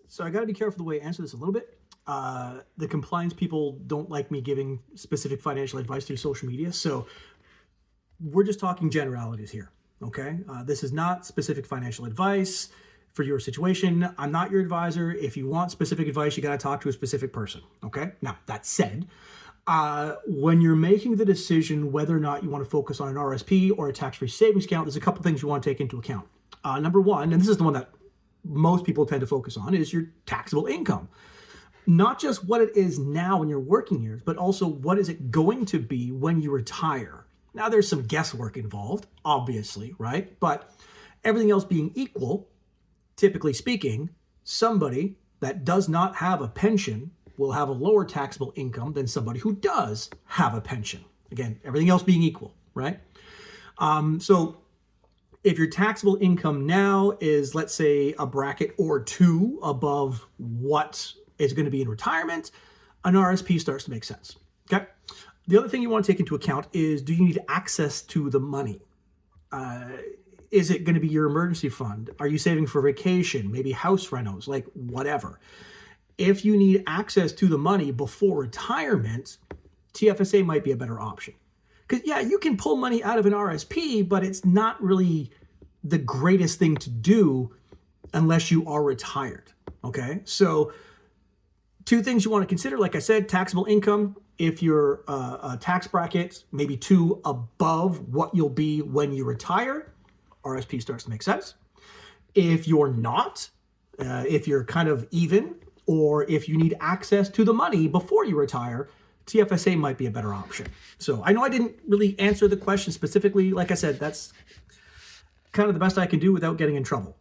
So I got to be careful the way I answer this a little bit. The compliance people don't like me giving specific financial advice through social media. So we're just talking generalities here. Okay. This is not specific financial advice for your situation. I'm not your advisor. If you want specific advice, you got to talk to a specific person. Okay. Now, that said, when you're making the decision whether or not you want to focus on an RSP or a tax-free savings account, there's a couple things you want to take into account. Number one, and this is the one that most people tend to focus on, is your taxable income. Not just what it is now in your working years, but also what is it going to be when you retire. Now, there's some guesswork involved, obviously, right? But everything else being equal, typically speaking, somebody that does not have a pension will have a lower taxable income than somebody who does have a pension. Again, everything else being equal, right? So if your taxable income now is, let's say, a bracket or two above what is going to be in retirement, an RSP starts to make sense, okay? The other thing you want to take into account is, do you need access to the money? Is it going to be your emergency fund? Are you saving for vacation, maybe house renos, like whatever? If you need access to the money before retirement, TFSA might be a better option. Because, yeah, you can pull money out of an RSP, but it's not really the greatest thing to do unless you are retired, okay? So two things you want to consider, like I said, taxable income. If you're a tax bracket, maybe two above what you'll be when you retire, RSP starts to make sense. If you're not, if you're kind of even, or if you need access to the money before you retire, TFSA might be a better option. So I know I didn't really answer the question specifically. Like I said, that's kind of the best I can do without getting in trouble.